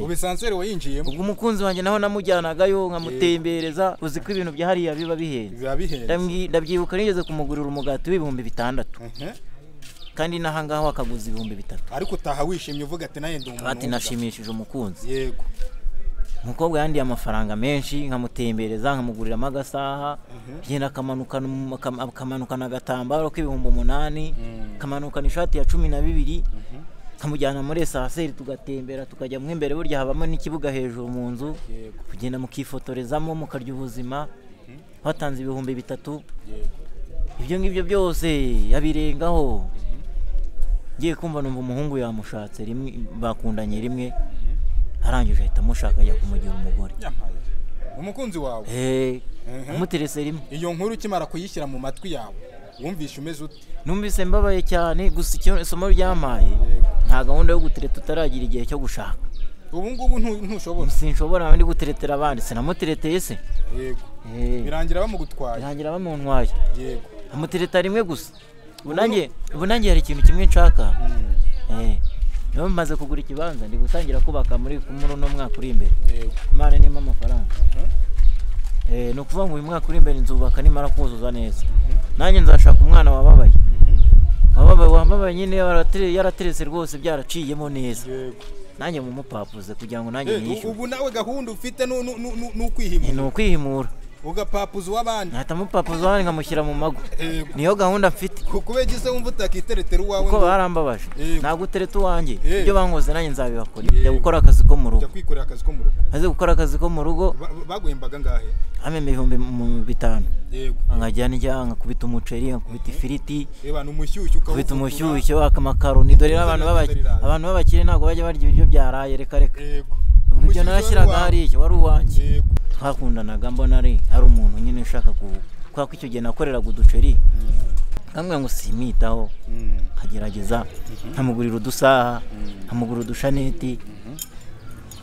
ubisanseri wayinjiyemo ubwo umukunzi wanjye naho namujyanagayo nkamutembereza uzi ko ibintu bya hariya biba bihenze ndabyibuka nigeze kumugurira umugati w'ibihumbi 6 kandi nahangaho akaguza ibihumbi 3 ariko utaha wishimye uvuga ati naye ndumva ati nashimishije umukunzi yego umukobwa yandiye amafaranga menshi nkamutembereza nkamugurira amagasaha genda kamanukana agatambaro k'ibihumbi 8 kamanukana ishati ya 12 kamujyana muri saseri tugatembera tukajya mu imbere burya habamo n'ikibuga hejuru mu nzu kugenda mukifotorezamo mukarya ubuzima batanze ibihumbi 3 ibyo ngibyo byose yabirengaho ngiye kumva numva umuhungu yamushatse rimwe bakundanye rimwe arangije ahita mushaka ajya kumugira umugore umukunzi wawe umuterese rimwe iyo nkuru ukimara kuyishyira mu matwi yawe wumvishe umeze ute numvise mbabaye cyane gusa isomo ryamaye nta gahunda yo gutereta tutaragira igihe cyo gushaka ubu ngubu ntushobora sinshobora ndi guteretera abandi sinamutereteye se yego birangira bamuntwaye yego amutereta rimwe gusa ubu nanjye hari ikintu kimwe nshaka niyo maze kugura ikibanza ndi gutangira kubaka muri no mwaka uri imbere Imana nima amafaranga no kuvuga ngo uyu mwaka uri imbere nzubaka nimara kuzuza neza nanjye nzashaka umwana wababaye nyine yarateretse rwose byaraciyemo neza nanjye mu mupapuze kugira ngo nanjye nishyure ubu nawe gahunda ufite n'ukwihimura ugapapuza w'abandi nahita mupapuza w'abandi nkamushyira mu mago niyo gahunda mfite kubegise wumva utakiteretera uwawe kuko barambabaje ntabwo utereta uwanjye ibyo bankoze nanjye nzabibakora njya gukora akazi ko mu rugo maze gukora akazi ko mu rugo baguhembaga ngahe ameme ibihumbi 5 nkajya njya nkakubita umuceri nkakubita ifiriti nkakubita umushyushyo akamakaroni dore abantu b'abakire ntabwo bajya barya ibiryo byaraye reka ibyo narashyiraga hariya wari uwanjye twakundanaga mbona ari umuntu nyine ushaka kwa ko icyo gihe nakoreraga uduceri kamwe ngo simitaho kagerageza nkamugurira udusaha nkamugurira udushaneti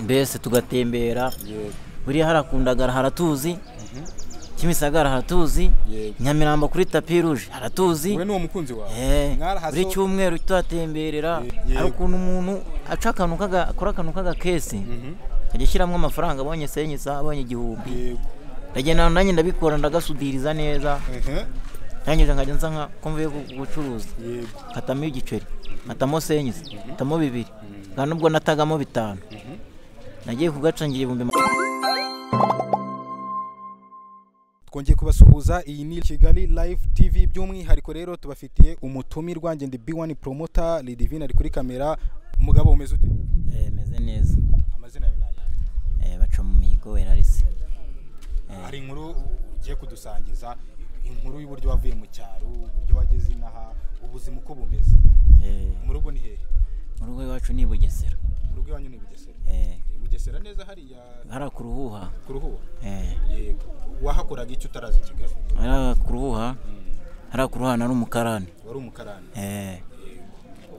mbese tugatembera buri harakundaga haratuzi Kimisagara haratuzi Nyamirambo kuri tapi rouge haratuzi we n'uwo mukunzi wawe buri cyumweru twatemberera ari ukuntu umuntu akora akantu kaga kese agishyiramo amafaranga abonye senyisa abonye igihumbi ndagenda nanjye ndabikora ndagasudiriza neza nanyije nkajya nsanka komvuye gucuruza katamo igiceri katamo senyisa katamo 2 kandi ubwo natagamo 5 nagiye kugacangira ibihumbi twongeye kubasuhuza iyi ni Kigali Live TV by'umwihariko rero tubafitiye umutumirwa ngende B1 promoter Lidivine ari kuri kamera umugabo umeze ute meze neza amazina yawe nayo baca mu migo Erarisi hari inkuru ugiye kudusangiza inkuru y'uburyo wavuye mu cyaro uburyo wageze inaha ubuzima uko bumeze mu rugo ni hehe mu rugo iwacu ni Bugesera mu rugo iwanyu ni Bugesera Bugesera neza hariya harakuruhuha yego wahakoraga icyo utaraza Kigali harakuruhuha nari umukarani wari umukarani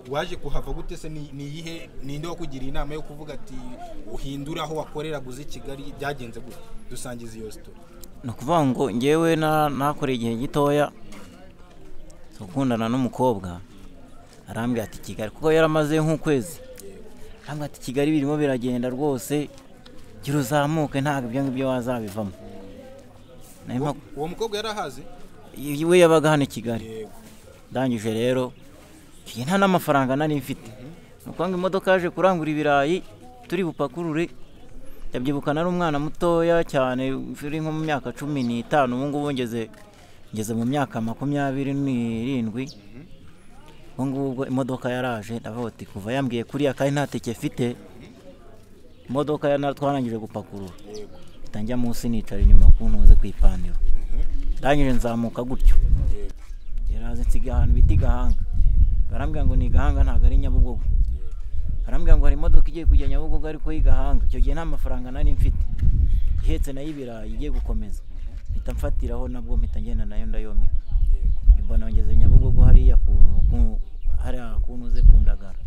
waje kuhava gute se ni yihe ninde wakugira inama yo kuvuga ati uhindura aho wakorera guze Kigali byagenze gute dusangiza iyo story no kuvuga ngo ngewe nakoreye igihe gitoya gukundana n'umukobwa arambwira ati Kigali kuko yaramaze nk'ukwezi arambwira ati Kigali birimo biragenda rwose gira uzamuke ntabwo ibyo ngibyo wazabivamo uwo mukobwa yarahaze we yabaga hano Kigali ndangije rero nta n'amafaranga nari mfite nuko ngo imodoka yaje kurangura ibirayi turi bupakurure yabyibukana n'umwana mutoya cyane uri nko mu myaka 15 ubu ngubu ngeze mu myaka 27 ubwo imodoka yaraje ndavoti kuva yambwiye kuri akari nta teke mfite imodoka twarangije gupakurura tanjya munsi nicara inyuma kuntuze kwipandiro ndangije nzamuka gutyo yaraze nsiga ahantu biti Gahanga barambwira ngo ni Gahanga ntago ari Nyabugogo barambwira ngo hari imodoka igiye kujya Nyabugogo ariko y'Igahanga icyo gihe nta mafaranga nari mfite ihetse nayo ibirayi igiye gukomeza mpita mfatiraho nabwo mpita ngenda nayo ndayomeka mbona ngeze Nyabugogo hariya kuntuze kundagara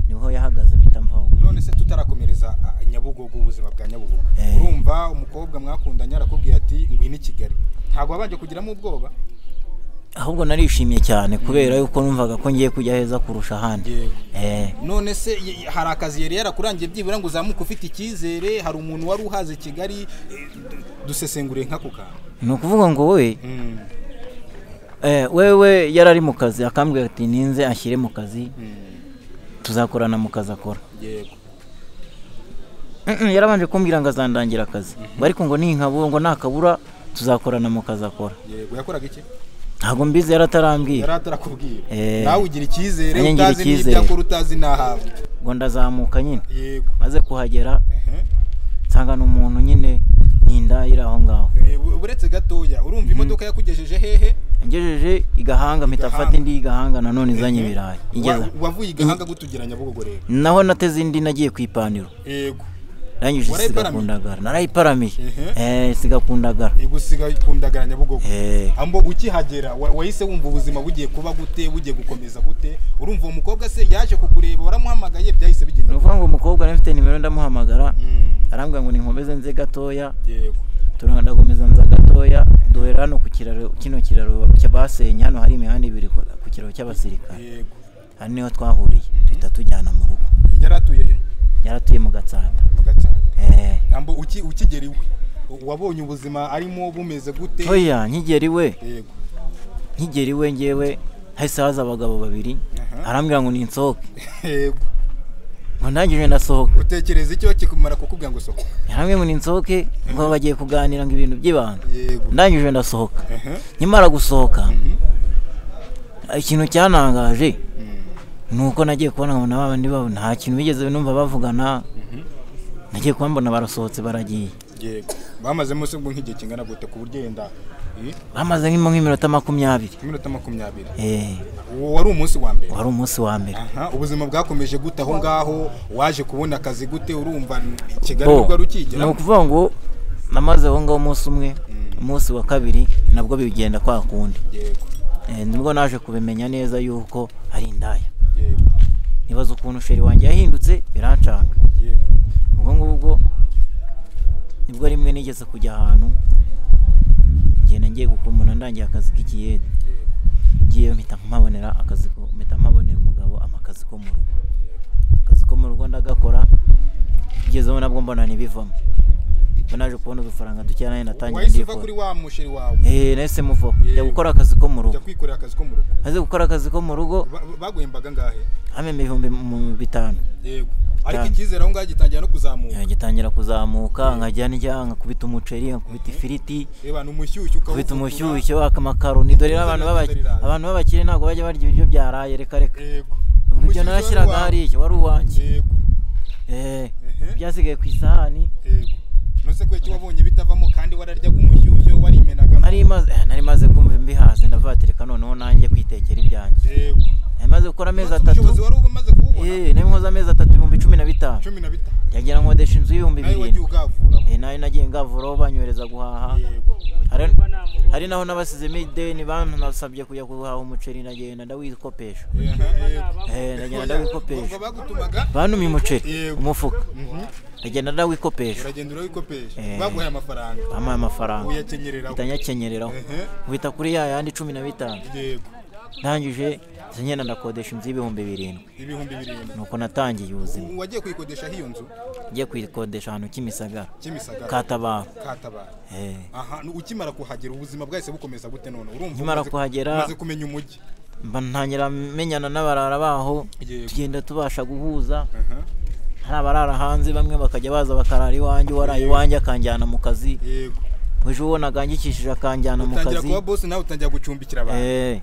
niho yahagaze mpita mvaho none se tutarakomereza Nyabugogo ubuzima bwa Nyabugogo urumva umukobwa mwakundanye arakubwiye ati ngwino Kigali ntago wabanje kugiramo ubwoba ahubwo narishimye cyane kubera yuko numvaga ko ngiye kujya heza kurusha ahandi. None se hari akazi yari yarakurangiye byibura ngo uzamuke ufite icyizere, hari umuntu wari uhaze Kigali, dusesengure nka kuka? Ni ukuvuga ngo wewe yarari mu kazi akambwira ati ninze ashyire mu kazi tuzakorana mu kazi akora. Yego. Yarabanje kumbwira ngo azandangira akazi, ariko ngo ninkabura ngo nakabura tuzakorana mu kazi akora. Yego. Yakoraga iki? Ntabwo mbizi, yaratarambwira. Yaratarakubwira. Nawe ugira icyizere, utazi n'ibyo akora, utazi nahawe. Ngo ndazamuka nyine. Yego. Maze kuhagera nsanga n'umuntu nyine n'indayira aho ngaho. Uretse gatoya, urumva imodoka yakugejeje hehe? Ngejeje Igahanga, mitafata indi Igahanga nanone izanye ibirayi. Wavuye Igahanga gutugira Nyabugogo rero? Naho nateze indi nagiye kwipaniro. Yego. Rangije sigakundagara, narayiparamiye. Sigakundagara. Sigakundagara Nyabugogo. Ambo ukihagera wahise wumva ubuzima bugiye kuba gute, bugiye gukomeza gute? Urumva uwo mukobwa se yaje kukureba, waramuhamagaye, byahise bigenda? Nuvuga ngo umukobwa nafite nimero ndamuhamagara, arambwira ngo ninkomeze nze gatoya. Yego. Turandagomeza nza gatoya, duhera hano ku kiraro, kino kiraro cy'abasenye, hano hari imihanda ibiri ku kiraro cy'abasirikare. Yego. Hano niho twahuriye, duhita tujyana mu rugo. Yaratuye he? Yaratuye mu Gatsata. Mu Gatsata. Nambo ukigera iwe wabonye ubuzima arimo bumeze gute? Oya, nkigera iwe. Yego. Nkigera iwe ngewe hahise haza abagabo babiri, arambwira ngo ninsohoke. Yego. Ngo ndangije ndasohoka. Utekereza icyo kikumara kukubwira ngo sohoka? Yarambwiye ngo ninsohoke, ngo bagiye kuganira ngo ibintu by'ibanga. Yego. Ndangije ndasohoka. Nkimara gusohoka, ikintu cyanangaje nuko nagiye kubona ngo nabandi babo nta kintu bigeze numva bavugana. Nagiye kubambona barasohotse baragiye. Yego. Bamazemo se ngo nk'igihe kingana gute ku buryo yenda? Bamaze nk'iminota 20. Iminota 20. Wari umunsi wa mbere? Wari umunsi wa mbere. Ubuzima bwakomeje gute aho ngaho? Waje kubona akazi gute? Urumva Kigali ubwo rukigera? Ni ukuvuga ngo namaze aho ngaho umunsi umwe, umunsi wa kabiri nabwo bigenda kwa kundi. Yego. Nibwo naje kubimenya neza yuko ari indaya. Yego. Nibaza ukuntu sheri wanjye yahindutse birancanga. Yego. Ubwo ngubwo nibwo rimwe nigeze kujya ahantu ngenda ngiye gukumuna ndangiye akazi k'ikiyede. Ngiye mpita mpabonera akazi ko mpita mpabonera umugabo amakazi ko mu rugo. Akazi ko mu rugo ndagakora, ngezeho nabwo mbona nibivamo. Naje kubona udufaranga ducyana natangiye ndikora. Wahise kuri wa musheri wawe? Nahise muvo. Njya gukora akazi ko mu rugo. Njya kwikorera akazi ko mu rugo. Maze gukora akazi ko mu rugo. Baguhembaga ngahe? Ameme 5,000. Yego. Ariko icyizere aho ngaho gitangira no kuzamuka. Gitangira kuzamuka, nkajya njya nkakubita umuceri, nkakubita ifiriti. Reba n'umushyushyu ukubita umushyushyu akamakaroni. Dore abantu babakire ntago bajya barya ibiryo byaraye reka. Yego. Ubwo narashyiraga hari iki wari uwanjye. Yego. Byasigaye ku isahani. Yego. Nose ko iki wabonye bitavamo kandi wararyaga umushyushyu warimenaga? Nari maze kumva imbihaze ndavatirika noneho nanjye kwitekera ibyanjye. Yego. Namaze gukora amezi 3. Wari umaze kububona? Nari nkoze amezi 3 15,000. 15. Yagira nkodesha inzu y'ibihumbi 2. Wagiye ugavura? Nayo nagiye ngavura banyohereza guhaha. Hari naho nabasizemo ideni banasabye kujya guhaha umuceri nagenda ndawikopesha. Nagenda ndawikopesha. Banumye umuceri umufuka. Nagenda ndawikopesha. Uragenda urawikopesha. Baguhaye amafaranga? Bamuhaye amafaranga. Uyakenyereraho? Itanyakenyereraho. Ubita kuri yandi 15. Yego. Ndangije ngenda ndakodesha inzu y'ibihumbi 7. Ibihumbi 7. Nuko natangiye ubuzima. Wagiye kuyikodesha hiyo nzu? Ngiye kuyikodesha ahantu Kimisagara. Kimisagara. Katabara. Aha, ukimara kuhagera ubuzima bwahise bukomeza gute none? Urumva nkimara kuhagera maze kumenya umujyi. Ntangira menyana n'abarara baho, tugenda tubasha guhuza. Hari abarara hanze bamwe bakajya baza bakarara iwanjye, waraye iwanjye akanjyana mu kazi. Yego. Weje ubona gangikishije akanjyana mu kazi. Utangira kuba boss nawe utangira gucumbikira abantu.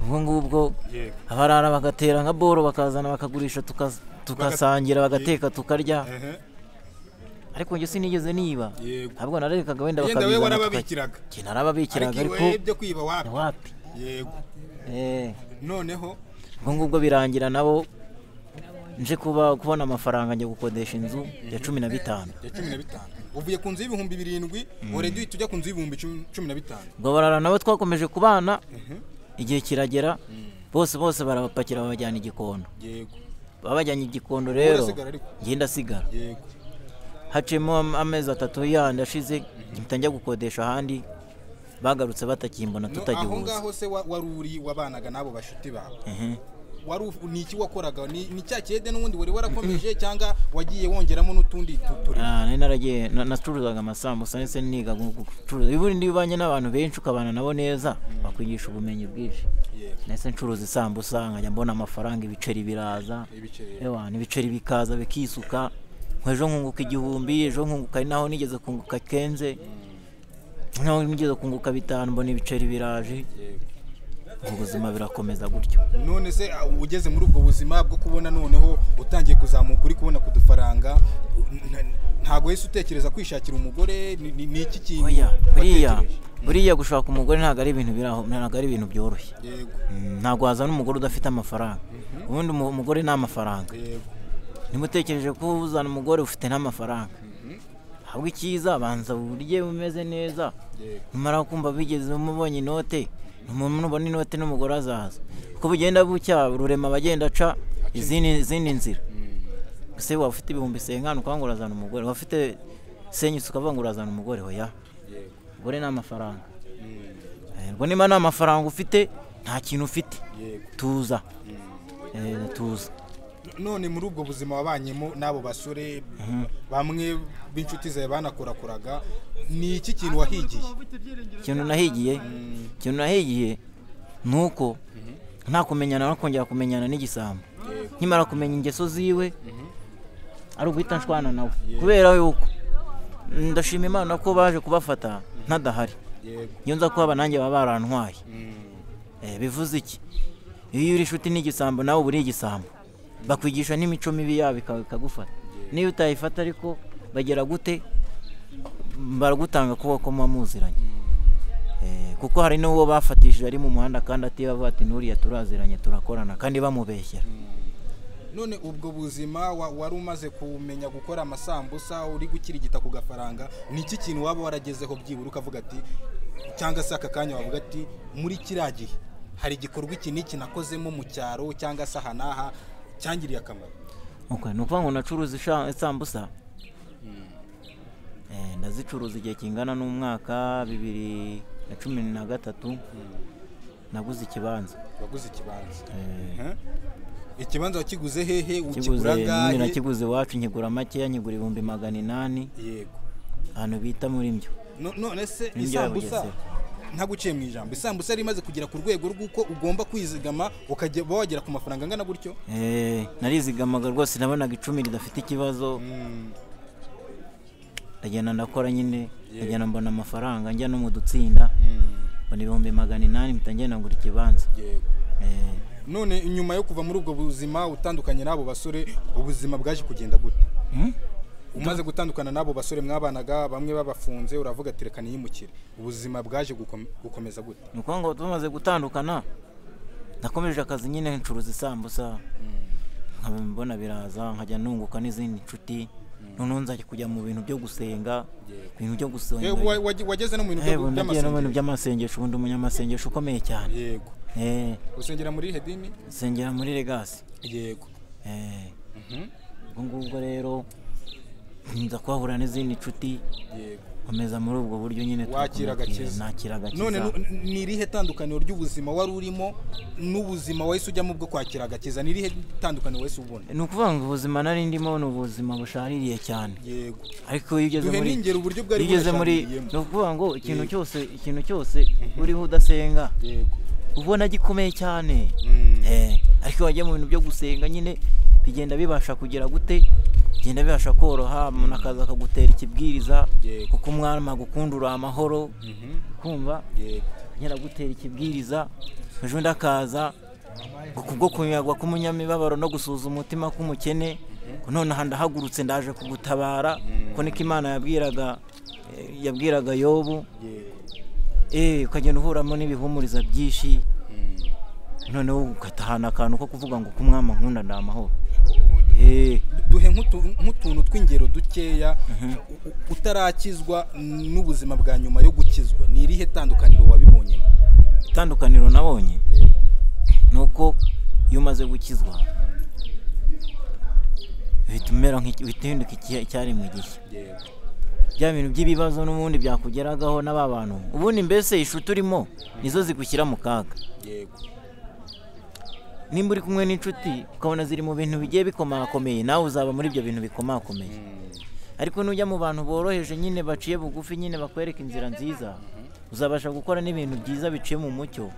Ubwo ngubwo abarara bagatera nka boro bakazana bakagurisha tukasangira bagateka tukarya. Ariko nge sinigeze niba. Ahubwo nararekaga wenda bakabizana. Yenda we warababikiraga. Narababikiraga ariko ibyo kwiba wapi? Yego. Noneho ubwo ngubwo birangira nabo nje kubona amafaranga njye gukodesha inzu ya 15. Ya 15. Uvuye ku nzu y'ibihumbi 7 already tujya ku nzu y'ibihumbi 15. Ubwo barara nabo twakomeje kubana. Igihe kiragera bose barabapakira babajyana igikondo. Yego. Babajyanye igikondo rero ngenda sigara. bagarutse batakimbona tutagihuza. aho ngaho se wari uri wabanaga nabo bashuti bawe ni iki wakoraga? Ni cya kiyede n'ubundi wari warakomeje cyangwa wagiye wongeramo n'utundi turi? Nari naragiye nacuruzaga amasambusa ndetse niga gucuruza. Ubundi ubanye n'abantu benshi ukabana nabo neza bakwigisha ubumenyi bwinshi. Nese ncuruza isambusa nkajya mbona amafaranga, ibiceri biraza, ibiceri bikaza bikisuka, nkwejo nkunguka 1000, ejo nkunguka naho nigeze kunguka kenze, naho nigeze kunguka 5, mbona ibiceri biraje. Ubuzima birakomeza gutyo. None se ugeze muri ubwo buzima bwo kubona noneho utangiye kuzamuka uri kubona kudufaranga, ntago yese utekereza kwishakira umugore? Ni iki kintu? Buriya gushaka umugore ntago ari ibintu biraho, ntago ari ibintu byoroshye. Ntago hazana umugore udafite amafaranga. Ubundi umugore ni amafaranga. Nimutekereje ko uzana umugore ufite n'amafaranga. Ahubwo icyiza banza burye umeze neza. Numara kumva bigeze umubonye inote, umuntu ubona inote n'umugore azaza. Uko bigenda bucya rurema bagenda aca izindi nzira. Se waba ufite 5000 ukanga urazana umugore, wafite senyusi ukavanga urazana umugore, hoya. Umugore ni amafaranga. Ubwo niba nta mafaranga ufite nta kintu ufite. Tuza. Tuza. None muri ubwo buzima wabanyemo nabo basore bamwe b'inshuti zawe banakorakoraga, ni iki kintu wahigiye? Ikintu nahigiye nuko nta kumenyana no kongera kumenyana n'igisambo. Nkimara kumenya ingeso ziwe ari uguhita nshwana nawe, kubera yuko ndashima Imana ko baje kubafata ntadahari. Iyo nza kuba nanjye baba barantwaye. Bivuze iki? Iyo uri inshuti n'igisambo nawe buri igisambo, bakwigisha n'imico mibi yabo ikagufata. Niyo utayifata ariko bagera gute baragutanga kuba ko muziranye. Kuko hari n'uwo bafatishije ari mu muhanda kandi ati bavuga ati nuriya turaziranye turakorana kandi bamubeshyera. None ubwo buzima wari umaze kumenya gukora amasambusa, uri gukirigita ku gafaranga, ni iki kintu waba waragezeho byibura ukavuga ati, cyangwa se aka kanya wavuga ati muri kiragihe hari igikorwa iki n'iki nakozemo mu cyaro cyangwa se ahanaha cyangiriye akamaro? Nukuvuga ngo nacuruza isambusa. Ndazicuruza igihe kingana n'umwaka 2013. Naguze ikibanza. Waguze ikibanza? Ikibanza wakiguze hehe? Ukigura gahe? Nakiguze wacu nkigura make, nkigura 800. Yego. Ahantu bita muri mbyo. None se isambusa ntaguciye mu ijambo, isambusa rimaze kugera ku rwego rw'uko ugomba kwizigama ukajya wagera ku mafaranga angana gutyo? Narizigamaga rwose, nabonaga 10 ridafite ikibazo. Ndagenda ndakora nyine, ndagenda mbona amafaranga, njya no mu dutsinda, mbona 800 mpita ngura ikibanza. None nyuma yo kuva muri ubwo buzima utandukanye nabo basore, ubuzima bwaje kugenda gute? Umaze gutandukana nabo basore mwabanaga, bamwe babafunze, uravuga ati reka niyimukire, ubuzima bwaje gukomeza gute? Nuko ngo tumaze gutandukana nakomeje akazi nyine ncuruza isambusa, nkabona biraza, nkajya nunguka n'izindi nshuti. None nzajya kujya mu bintu byo gusenga, wageze no mu bintu by'amasengesho. Ubundi umunyamasengesho ukomeye cyane. Yego. Usengera muri Hedini? Usengera muri Legacy. Yego. Ubwo rero nza kwahura n'izindi nshuti. Yego. Komeza muri ubwo buryo nyine nakiraga kiza. None ni irihe tandukaniro ry'ubuzima wari urimo n'ubuzima wahise ujyamo bwo kwakira gakiza? Ni irihe tandukaniro wahise ubona? Ni ukuvuga ngo ubuzima nari ndimo ni ubuzima bushaririye cyane. Yego. Ariko iyo ugeze muri ni ukuvuga ngo ikintu cyose uriho udasenga ubona gikomeye cyane. Ariko wajya mu bintu byo gusenga nyine bigenda bibasha kugera gute, bigenda bibasha koroha, umuntu akaza akagutera ikibwiriza kuko umwana gukundura amahoro, kumva nyira gutera ikibwiriza, ejo ndakaza kubwo kunyagwa k'umunyamibabaro no gusuza umutima k'umukene, none ndahagurutse ndaje kugutabara, ko niko Imana yabwiraga Yobu. Ukagenda uhuramo n'ibihumuriza byinshi, noneho ugatahana akantu ko kuvuga ngo kumwama nkunda ndamahoro. Duhe nk'utuntu tw'ingero dukeya utarakizwa n'ubuzima bwa nyuma yo gukizwa, ni irihe tandukaniro wabibonye? Tandukaniro nabonye nuko iyo umaze gukizwa bitumera nk'ihinduka icyari mu gihe. bya bintu by'ibibazo n'ubundi byakugeragaho n'aba bantu ubundi mbese ishuti urimo nizo zigushyira mu kaga. yego nimba uri kumwe n'inshuti ukabona ziri mu bintu bigiye bikomakomeye nawe uzaba muri ibyo bintu bikomakomeye. ariko nujya mu bantu boroheje nyine baciye bugufi nyine bakwereka inzira nziza uzabasha gukora n'ibintu byiza biciye mu mucyo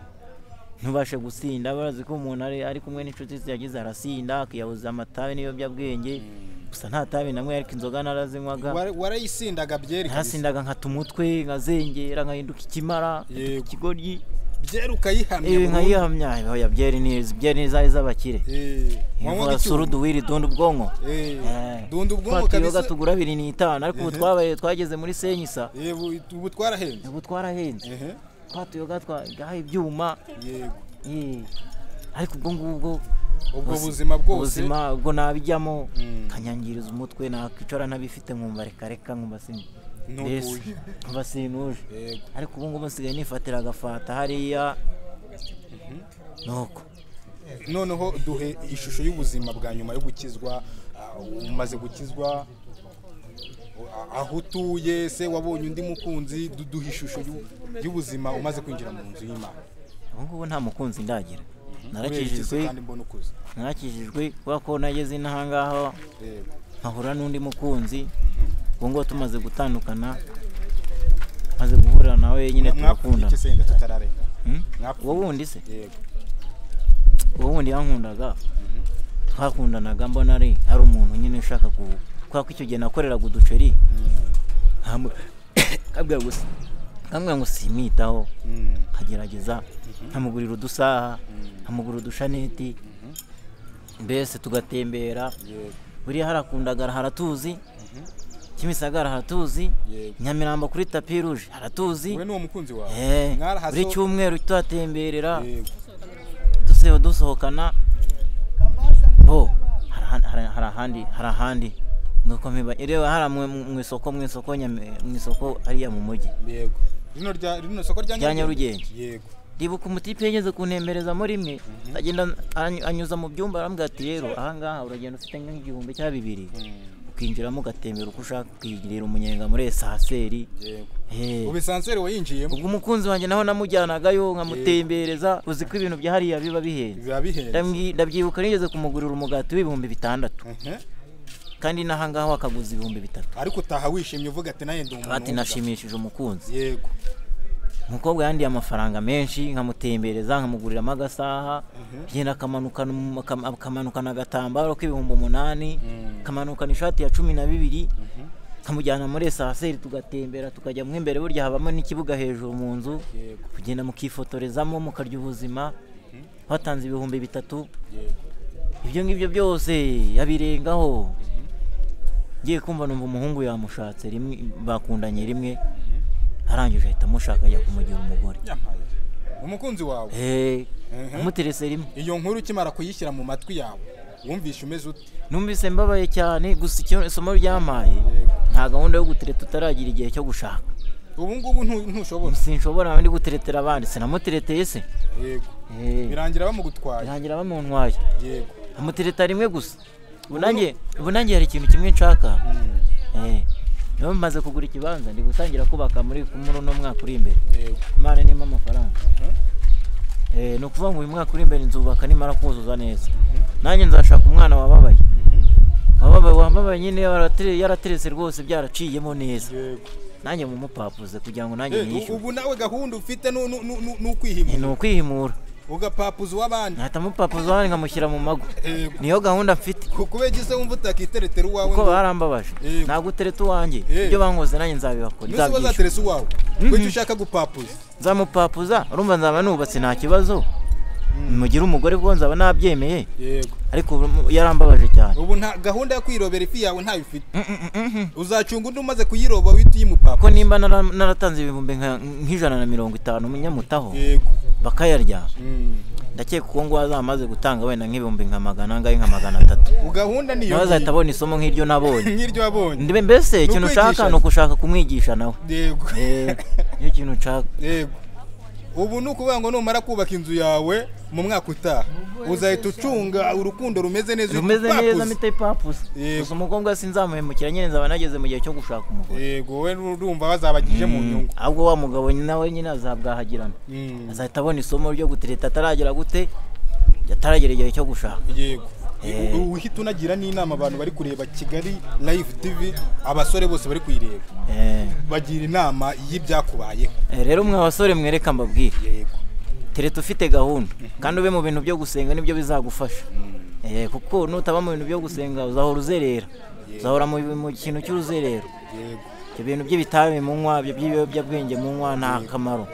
ntubashe gusinda. barazi ko umuntu ari kumwe n'inshuti ze yagize arasinda akiyabuza amatabi n'ibiyobyabwenge gusa nta tabi namwe ariko inzoga narazinywaga. warayisindaga byeri narasindaga nkata umutwe nkazengera nkahinduka ikimara ikigoryi byeri ukayihamya nkayihamya ya byeri ni zari z'abakire. surudu wiri dunda ubwonko dunda ubwonko kabisa tugura 2.5 ariko ubu twageze muri Senyisa ubu twarahenze twatuyoga twagaye ibyuma. yego ariko ubwo ngubwo ubwo buzima bwose ubuzima ubwo nabijyamo kanyangiriza umutwe nakwicara ntabifite nkumva reka nkumva sinuje. ariko ubu ngubu nsigaye nifatira agafata hariya nuko. noneho duhe ishusho y'ubuzima bwa nyuma yo gukizwa. umaze gukizwa aho utuye se wabonye undi mukunzi duhe ishusho y'ubuzima umaze kwinjira mu nzu y'Imana. ubu ngubu nta mukunzi ndagira narakijijwe kubera ko nageze inahangaho nkahura n'undi mukunzi. ubu ngubu tumaze gutandukana maze guhurira nawe nyine turakundana. wowe wundi se wowe wundi yankundaga twakundanaga mbona hari umuntu nyine ushaka kubera ko icyo gihe nakoreraga uduceri kambwira ngo simitaho nkagerageza nkamugurira udusaha nkamugurira udushaneti mbese tugatembera. buriya harakundaga haratuzi Kimisagara haratuzi Nyamirambo kuri tapi rouge haratuzi. we n'uwo mukunzi wawe buri cyumweru tutatemberera dusohokana hari ahandi nuko mbiba ireba hari mu isoko hariya mu mujyi. yego rino soko rya Nyarugenge. yego ndibuka umutipe yageze kuntembereza muri rimwe agenda anyuza mu byumba arambwira ati rero ahangaha uragenda ufite nk'igihumbi cya 2 ukinjiramo ugatembera uko ushaka kwigirira umunyenga muri esanseri. ubu esanseri wayinjiyemo ubwo umukunzi wanjye naho namujyanagayo nkamutembereza uzi ko ibintu bya hariya biba bihenze. ndabyibuka nigeze kumugurira umugati w'ibihumbi 6 kandi nahangaho akaguza 3,000. ariko utaha wishimye uvuga ati naye ndi umuntu ati nashimishije umukunzi. yego umukobwa yandiye amafaranga menshi nkamutembereza nkamugurira agasaha genda akamanukana agatambaro k'ibihumbi 8 kamanukana ishati ya 12 nkamujyana muri esanseri tugatembera tukajya mu imbere burya habamo n'ikibuga hejuru mu nzu kugenda mukifotorezamo mukarya ubuzima batanze ibihumbi 3. ibyo ngibyo byose yabirengaho ngiye kumva numva umuhungu yamushatse rimwe bakundanye rimwe arangije ahita amushaka ajya kumugira umugore. umukunzi wawe umuterese rimwe. iyo nkuru ukimara kuyishyira mu matwi yawe wumvishe umeze ute? numvise mbabaye cyane gusa isomo ryamaye nta gahunda yo gutereta utaragira igihe cyo gushaka. ubu ngubu ntushobora? sinshobora ndi guteretera abandi sinamutereteye se. yego birangira bamugutwaye. yego amutereta rimwe gusa. ubu nanjye hari ikintu kimwe nshaka. niyo maze kugura ikibanza ndi gutangira kubaka muri no mwaka uri imbere. Imana nima amafaranga. No kuvuga ngo uyu mwaka uri imbere nzubaka nimara kuzuza neza. Nanjye nzashaka umwana wababaye. Wababaye nyine yarateretse rwose byaraciyemo neza. Nanjye mu mupapuze kugira ngo nanjye nishyure. ubu nawe gahunda ufite n'ukwihimura. n'ukwihimura ugapapuza w'abandi. Nahita mupapuza wabandi nkamushyira mu mago. niyo gahunda mfite. kubegise wumva utakiteretera uwawe. kuko barambabaje. nagutereta uwanjye. ibyo bankoze nanjye nzabibakora. Nuse bazateresa uwawe. Kuki ushaka gupapuza? Nzamupapuza urumva nzaba nubatse nta kibazo. mugira umugore bwo nzaba nabyemeye. Yego. ariko yarambabaje cyane. ubu nta gahunda yo kwirobera ifi yawe ntayo ufite. uzacunga undi umaze kuyiroba wita uyimupapuza. ko nimba naratanze ibihumbi nk'150 umunyamutaho. Yego. bakayarya. ndakeka ko ngo azamaze gutanga wenda nk'ibihumbi nka 200. ugahunda niyo. nawe azatabona isomo nk'iryo nabonye. nk'iryo wabonye. ndibe mbese ikintu ushaka no kushaka kumwigisha nawe. Yego. niyo kintu ushaka. Yego. ubu ni ukuvuga ngo numara kubaka inzu yawe mu mwaka utaha uzahita ucunga urukundo rumeze neza mite papusi gusa umukobwa sinzamuhemukira nyine nzaba nageze mu gihe cyo gushaka umugore. Yego we urumva bazabagije mu nyungu. Ahubwo wa mugabo nawe nyine azabwahagirana azahita abona isomo ryo gutereta ataragera gute yataragera igihe cyo gushaka. Yego uhita unagira n'inama abantu bari kureba Kigali Live TV, abasore bose bari kuyireba bagira inama y'ibyakubayeho. Rero mwe abasore mwereka mbabwire, yego tereta ufite gahunda kandi ube mu bintu byo gusenga nibyo bizagufasha. Kuko nutaba mu bintu byo gusenga uzahora uzerera, uzahora mu kintu cy'uruzerero. Yego ibintu by'ibitabi mu nkwa by'ibiyobyabwenge mu nkwa nta kamaro.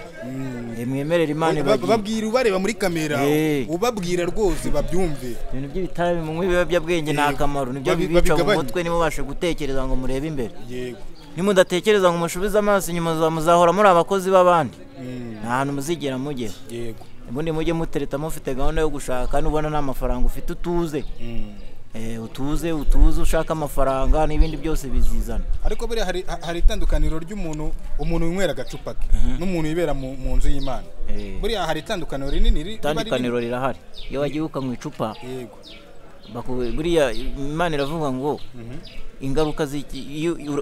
Mwemerera Imana babwira ubareba muri kamera ubabwira rwose babyumve. Ibintu by'ibitabi mu nkwa ibiyobyabwenge nta kamaro, nibyo bibica mu mutwe nimubashe gutekereza ngo murebe imbere. Yego nimudatekereza ngo mushubize amaso inyuma muzahora muri abakozi b'abandi, nta hantu muzigera mugera. Yego ubundi mujye mutereta mufite gahunda yo gushaka, nubona n'amafaranga ufite utuze utuze ushaka amafaranga n'ibindi byose bizizana. Ariko buriya hari itandukaniro ry'umuntu winywera agacupa ke n'umuntu yibera mu nzu y'Imana. Buriya hari itandukaniro rinini. Itandukaniro rirahari. Iyo wagiye ukanywa icupa, yego buriya Imana iravuga ngo ingaruka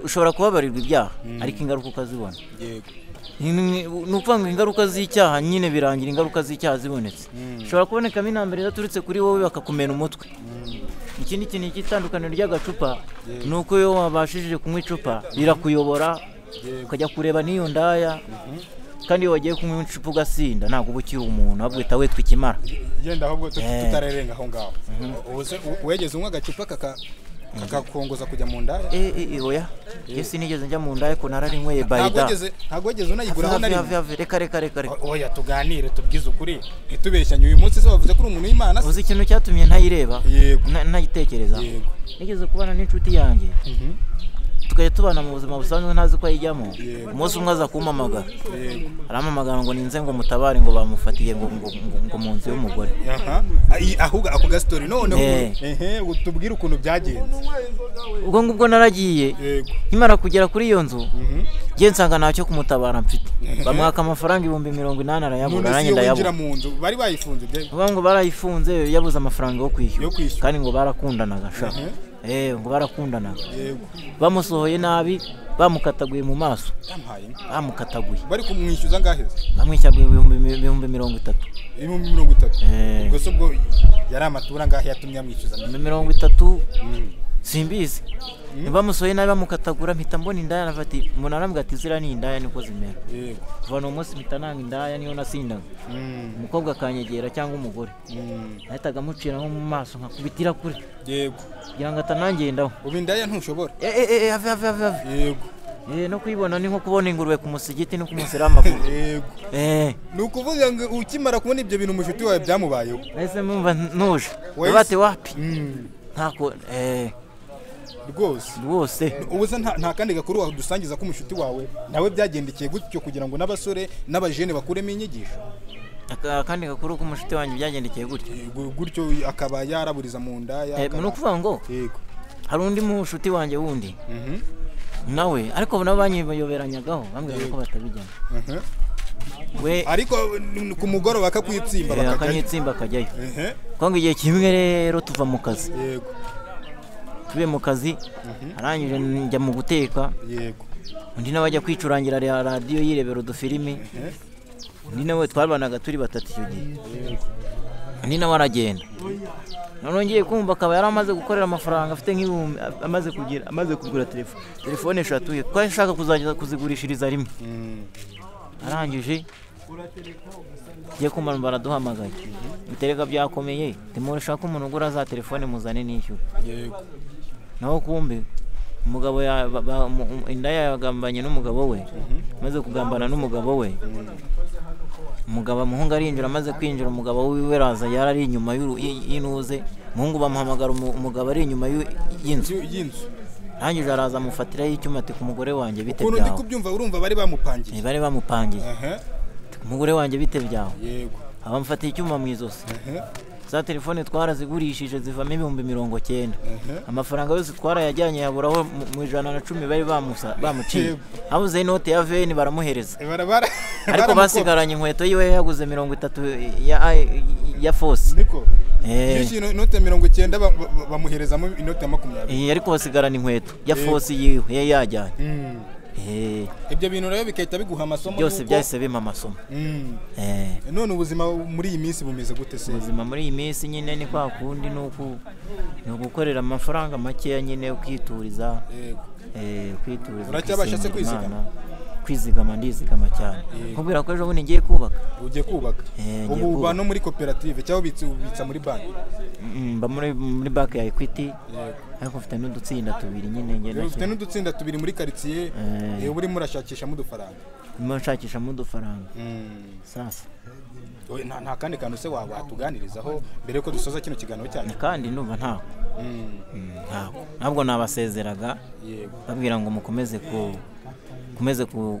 ushobora kubabarirwa ibyaha ariko ingaruka ukazibona. Yego ni ukuvuga ngo ingaruka z'icyaha nyine birangira ingaruka z'icyaha zibonetse. Ushobora kubonekamo intambara idaturutse kuri wowe bakakumena umutwe. Ikindi kintu cy'itandukaniro ry'agacupa ni uko iyo wabashije kunywa icupa rirakuyobora ukajya kureba n'iyo ndaya, kandi iyo wagiye kunywa icupa ugasinda ntabwo uba ukiri umuntu, ahubwo uhita witwa ikimara. Yenda ahubwo tutarerenga aho ngaho. Wegeze unywa agacupa kakakongoza kujya mu ndaya? Oya yesi nigeze njya mu ndaya ko nararinyweye bayida. Ntabwo wegeze unayiguraho na rimwe? Reka oya tuganire tubwize ukuri ntitubeshyanye. Uyu munsi se wavuze ko uri umuntu w'Imana se? Uzi ikintu cyatumye ntayireba ntayitekereza? Nigeze kubana n'inshuti yanjye tukajya tubana mu buzima busanzwe ntazi ko ayijyamo. Umunsi umwe aza kumpamagara, arampamagara ngo ninze ngo mutabare ngo bamufatiye ngo mu nzu y'umugore. Ahubwo ako gastori noneho utubwire ukuntu byagenze. Ubwo ngubwo naragiye nkimara kugera kuri iyo nzu ngiye nsanga ntacyo kumutabara mfite. Bamwaka amafaranga 80,000 arayabura, nanjye ndayabura. Mu nzu bari bayifunze ngo barayifunze yabuze amafaranga yo kwishyura kandi ngo barakundanaga sha. Ngo barakundanaga, bamusohoye nabi, bamukataguye mu maso. Bamukataguye bari kumwishyuza ngahe? Bamwishyuye 30,000. 30,000? Ubwo sobwo yari amatura ngahe yatumye amwishyuza 30? Simbizi. Bamusohoye nabi bamukatagura, mpita mbona indaya nafati umuntu arambwira ati zira ni indaya niko zimera. Vana umunsi mpita nanga indaya niyo nasindaga. Umukobwa akanyegera cyangwa umugore ahitaga amucira nko mu maso nkakubitira kure. Yego kugira ngo atanangendaho. Ubu indaya ntushobora? Ave. Yego no kwibona ni nko kubona ingurube ku musigiti no kumusira amakuru. Yego ni ukuvuga ngo ukimara kubona ibyo bintu umushuti wawe byamubayeho ese mumva nuje bati wapi ntako rwose ubuze nta kandi gakuru wadusangiza ko umushuti wawe nawe byagendekeye gutyo kugira ngo n'abasore n'abajene bakuremo inyigisho? Kandi gakuru ko umushuti wanjye byagendekeye gutyo akaba yaraburiza mu ndaya. Ni ukuvuga ngo yego hari undi mushuti wanjye wundi nawe ariko nabo banyiyoberanyagaho bambwira ko batabijyana. Ariko ku mugoroba bakakwitsimba akajyayo. Kongo igihe kimwe rero tuva mu kazi. Yego tuve mu kazi arangije njya mu guteka. Yego undi nawe ajya kwicurangira radio yirebera udufilimi. Undi nawe twabanaga turi batatu icyo gihe. Undi nawe aragenda. None ngiye kumva akaba yaramaze gukorera amafaranga afite nk'ibihumbi amaze kugura telefone 3 ko ashaka kuzageza kuzigurishiriza rimwe. Arangije ngiye kumara baraduhamagaye bitereka byakomeye timushaka umuntu ugura za telefone muzane n'ishyura. Yego naho kumbe umugabo indaya yagambanye n'umugabo we maze kugambana n'umugabo we. Umugabo amuhunga arinjira amaze kwinjira umugabo wiwe raza yarari inyuma y'inuze muhungu bamuhamagara umugabo ari inyuma y'inzu. Nanjye araza amufatira y'icyuma ati ku mugore wanjye bite byawe. Ukuntu ndi kubyumva urumva bari bamupangiye. Ku mugore wanjye bite byawe. Yego abamufatiye icyuma mu izosi za telefone twarazigurishije zivamo 90,000. Amafaranga yose twarayajyanye yaburaho mu 110 bari bamuciye. Habuze inote ya veni baramuhereza. Ariko basigaranye inkweto yiwe yaguze 30 ya Force. Niko. Inote 90 bamuherezamo inote ya 20. Ariko basigarana inkweto ya Force yiwe yajyanye. Ibyo bintu rero bikahita biguha amasomo byose byahise bima amasomo. None ubuzima muri iyi minsi bumeze gute se? Ubuzima muri iyi minsi nyine ni kwa kundi no gukorera amafaranga make nyine ukituriza. Kwituriza. Uracyabasha se kwizigama? Kwizigama ndizigama cyane. Kubera ko ejo bundi ngiye kubaka. Ugiye kubaka? Ubu uba no muri koperative cyangwa ubitsa muri banki? Mba muri banki ya Equity. Ariko ufite n'udutsinda tubiri nyine ngenda. Ufite n'udutsinda tubiri muri quartier. Uri murashakishamo udufaranga. Murashakishamo udufaranga. Sasa nta kandi kantu se watuganirizaho mbere yuko dusoza kino kiganiro cyacu? Kandi numva ntako. Ntabwo nabasezeraga babwira ngo mukomeze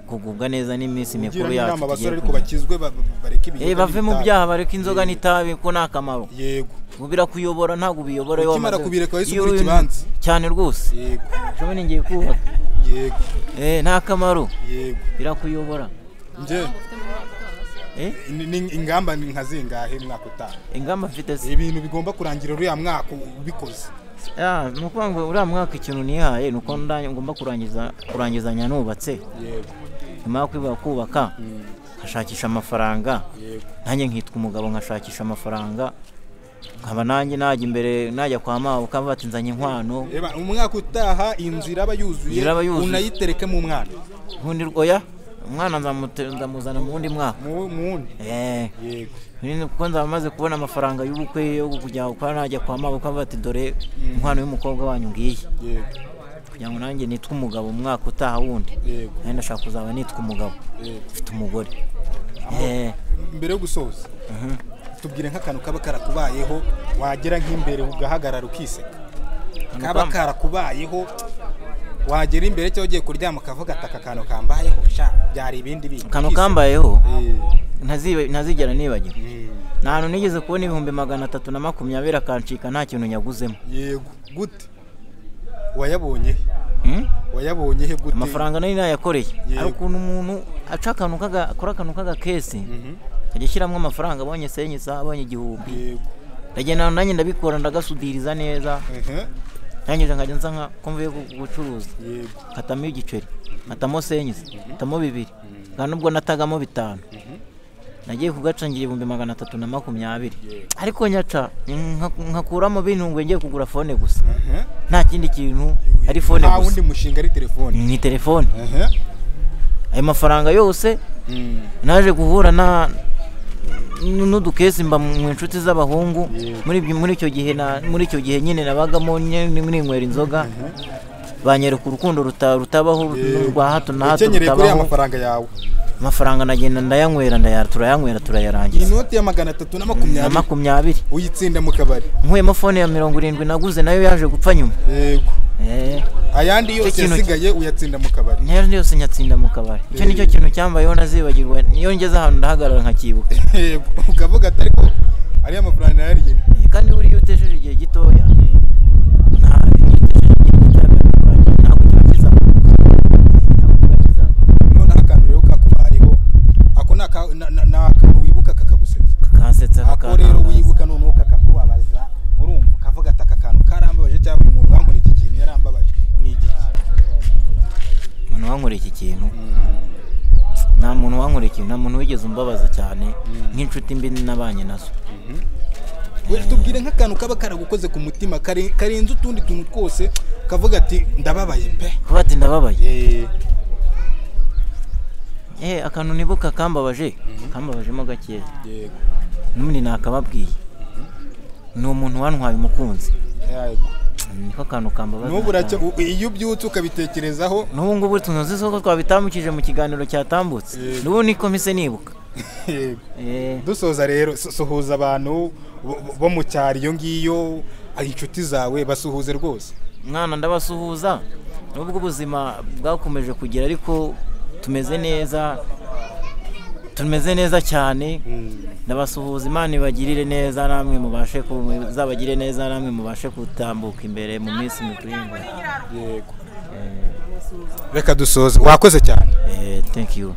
kugubwa neza n'iminsi mikuru yacu. Inama basore ariko bakizwe bareke ibiyoga. Bave mu byaha bareke inzoga n'itabi ko nakamaro. Yego. Ubira kuyobora ntabwo ubiyobora yo. Kimara kubireka wese muri kibanza. Cyane rwose. Yego. Shobora ngiye kubaka. Yego. Nakamaro. Yego. Birakuyobora. Nje. Ingamba nkazingahe mwaka utaha? Ingamba mfite se. Ibintu bigomba kurangira uriya mwaka ubikoze. Nuko ngo uriya mwaka ikintu nihaye nuko ngomba kurangizanya nubatse. Yego. Nyuma yo kubaka nkashakisha amafaranga. Yego. Nanjye nkitwa umugabo nkashakisha amafaranga. Nkaba nanjye najya imbere najya kwa mawe ukamva ati nzanye inkwano. Umwaka utaha inzira aba yuzuye unayitereke mu mwana. Ubundi rwoya umwana nzamuzana mu wundi mwaka. Mu wundi? Yego. Nini kuko nzamaze kubona amafaranga y'ubukwe yo kujya kwa najya kwa mawe ukamva ati dore inkwano y'umukobwa wanyu ngiye. Yego. Kugira ngo nanjye nitwe umugabo umwaka utaha wundi. Yego. Nari ndashaka kuzaba nitwe umugabo. Mfite umugore. Mbere yo gusoza. Tubwire nk'akantu kaba karakubayeho wagera nk'imbere ugahagarara ukiseka. Kaba karakubayeho wagera imbere cyo ugiye kuryama ukavuga ati aka kantu kambayeho byari ibindi bintu. Kantu kambayeho ntazigera nibagira. Nta nigeze kubona 320 akancika nta kintu nyaguzemo. Yego. Gute? Wayabonye? Wayabonye he gute? Amafaranga nari nayakoreye. Ariko umuntu aca akantu kaga kese. Ajya shyiramo amafaranga abonye senyisa abonye 1000. Ndagenda nanjye ndabikora ndagasudiriza neza. Nanyije nkajya nsanka komvuye gucuruza. Katamo igiceri. Katamo senyisa. Katamo 2. Kandi ubwo natagamo 5. Nagiye kugacangira 320. Ariko nyaca nkakuramo bintu ngo ngiye kugura phone gusa. Nta kindi kintu ari phone gusa. Nta wundi mushinga ari telefone. Ni telefone. Ayo mafaranga yose naje guhura n'udukesi mba mu inshuti z'abahungu muri icyo gihe nyine nabagamo n'inywera inzoga banyereka urukundo rutabaho rwa hato na hato rutabaho. Amafaranga yawe amafaranga nagenda ndayanywera turayarangiza. Inoti ya 320 uyitsinda mu kabari. Nkuyemo phone ya 70 naguze nayo yaje gupfa nyuma. Yego. Ayandi yose yasigaye uyatsinda mu kabari. Nyari yose nyatsinda mu kabari. Icyo nicyo kintu cyambayeho nazibagirwa. Niyo ngeze ahantu ndahagarara nkakibuka. Yego. Ukavuga ati ariko ari amafaranga yarigene. Kandi buri utesheje igihe gitoya. None akantu rero kakubayeho ako nakantu wibuka kakagusetsa. Kansetsa ako rero wibuka none kakakubabaza urumva kavuga ati aka kantu karambabaje cyangwa umuntu wankora iki kintu yarambabaje ni igiki? Umuntu wankora iki kintu nta muntu wankora ikintu, nta muntu wigeze umbabaza cyane nk'inshuti mbi nabanye nazo. Tubwire nk'akantu kaba karagukoze ku mutima karenze utundi tuntu twose kavuga ati ndababaye pe. Kuba ati ndababaye. Akantu nibuka kambabajemo gakeya. Yego. N'ubundi nakababwiye. Ni umuntu wantwaye umukunzi. Yego. Niko kantu kambabaza. N'uburacyo iyo byutse ukabitekerezaho. N'ubu ngubu tunoze soko twabitamukije mu kiganiro cyatambutse. N'ubu niko mise nibuka. Yego. Dusoza rero suhuza abantu bo mu cyari iyo ngiyo inshuti zawe basuhuze rwose. Mwana ndabasuhuza. Nubwo ubuzima bwakomeje kugira ariko tumeze neza cyane. ndabasuhuza, Imana ibagirire neza, namwe mubashe zabagire neza, namwe mubashe gutambuka imbere mu minsi mikuru y'Imana. Yego. Reka dusoze, wakoze cyane. Thank you.